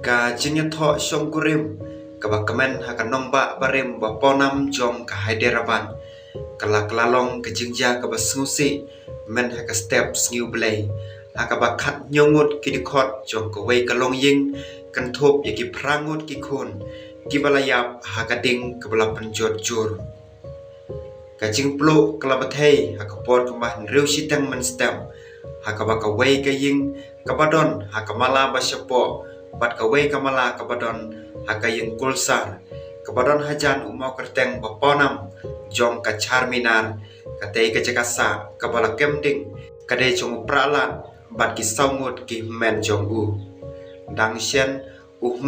ka jinya tho shong kurim ka ba kamen ha ka nong ba barim ba ponam jong ka Hyderabad kala klalong ka jingja ka ba snusi men ha ka step sniu blay ha ka ba khat nyongut ki dikhot jong ka wei ka long ying kan thop ye ki prangut ki khon ki balayap ha ka ding ka bala penjot jur ka jing plo kala ba thei ha ka pot ka ma riu sitang man stem ha ka ba ka wei ka ying ka badon ha ka mala ba shapo bat ka wei ka mala ka badon ha ka ying kulsar ka badon hajan umau kerteng ba ponam jong ka charminar ka tei ka jakasa ka bala kemding ka de jong pralat bat ki saungut ki men jong u dang shen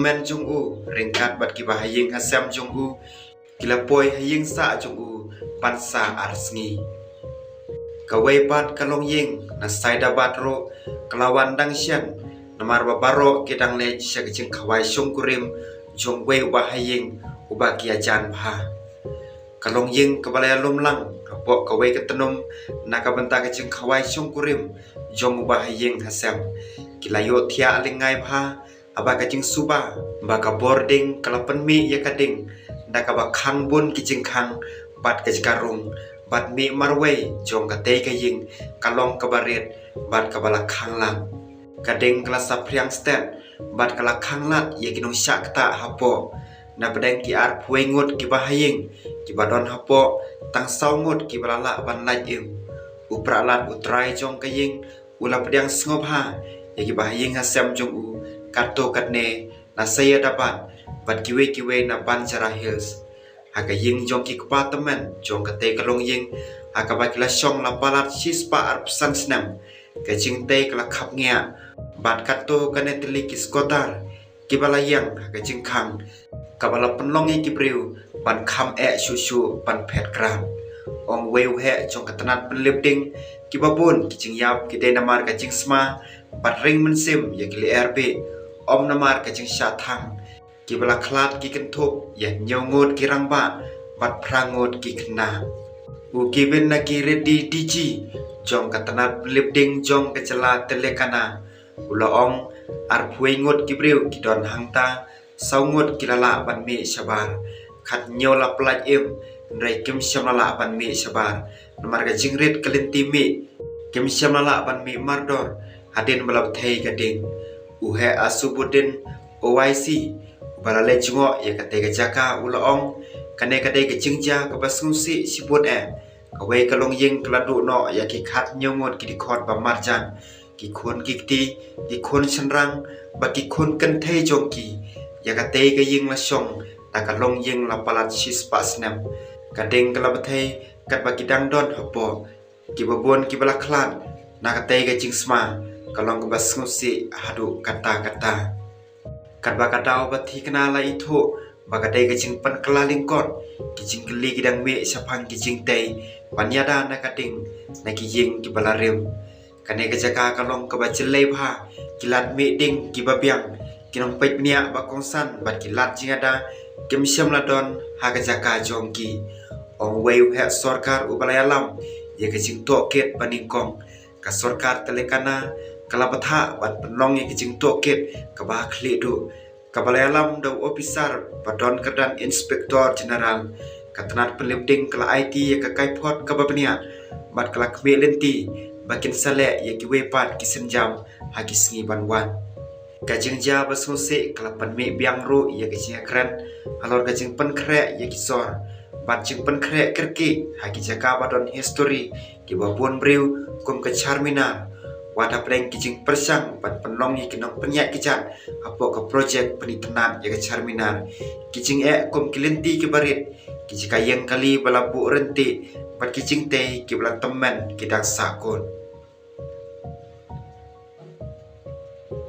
men jong u ringkat bat ki ba haying hasam jong u kila poi haying sa jong u pansa arsngi ka wei bat ka long ying na saida bat ro kelawan dang shen namar babaro kidang le sya kicing khawai shong kurim jong wei wa haying uba ki ajan bha kalong ying ka balaya lumlang apo ka wei ketenum na ka benta kicing khawai shong kurim jong uba haying hasam kilayo thia lingai bha aba kicing suba ba ka boarding kalapan mi ya kading da ka ba khang bun kicing khang bat ka jikarung bat mi marwei jong ka tei ka ying kalong ka baret bat ka bala khang lang kadeng kelasa priang step bat kala khanglat ye kinong syak ta hapo na pedeng ki ar puengut ki bahaying ki badon hapo tang saungut ki balala ban laj im upralat utrai jong kaying ula pedang sngop ha ye ki bahaying hasam jong u kato katne na saya dapat bat kiwe na ban cara hills haka ying jong ki apartment jong kate kalong ying haka ba kila shong la palat sispa ar pesan snam kacing te kala khap ngea bat kato kane tili kiskotar kibala yang kacing khang kabala penlongi kibriu ban kham shushu ban phet kram ong weu he jong katanat penlipding kibabun kicing yap kide namar kacing sma bat ring mensim ya kili rb om namar kacing syathang kibala klat ki kentup ya nyongut kirang ba bat prangut ki kena u given na ki ready dg jong katanat lipding jong kecela telekana ula ong ar puengut kibriu kidon hangta saungut kilala ban mi sabar khat nyola plaj im nrai kim shamala ban mi sabar namar ga jingrit kalinti mi kim shamala ban mi mardor hadin balap thei gading uhe asubudin oic balale jungo ya kate ga jaka ula ong kane kade ga jingja ka basngusi sibut away kalong ying keladu no ya ki khat nyongot ki dikhot ba marjan ki khon kikti ki khon chanrang ba ki khon kan thei jongki ya ka te ga ying la shong ta kalong ying la palat sis pasnam ka ding kala bathei kat ba ki dang don hapo ki babon ki bala khlat na ka te ga jing sma kalong ka basngusi hadu kata kat ba ka daw ba thi kana la itho ba ka te ga jing pan kala lingkot ki jing kli ki dang me sapang ki jing te panyada na kading na ki ying ki balarim kane ka jaka kalong ka bachelai bha kilat me ding ki babyang kinong pet nia ba kongsan bat kilat jingada kim syam ladon ha ka jaka jongki ong weu he sarkar ubalayalam ye ka jing to ket paningkong ka sarkar telekana kalapatha bat penlong ye ki jing to ket ka ba khli du ka balayalam do officer badon kedan inspektor general katanat pelibding kala IT ya ka kaipot ka babnia bat kala kmelenti bakin sale ya ki wepat ki senjam ha ki sngi banwan kajing ja basose kala panme biang ro ya ki kran alor kajing pan kre ya ki sor bat jing pan kre kerki ha ki jaka badon history ki babon breu kum ka charmina wada pleng ki jing persang bat penlong ya ki nong penyak ki jan apo ka project penitenan ya ka charmina ki jing kum kilenti ki barit ki jika yang kali balabu renti pat kicing te ki bala teman ki dak sakon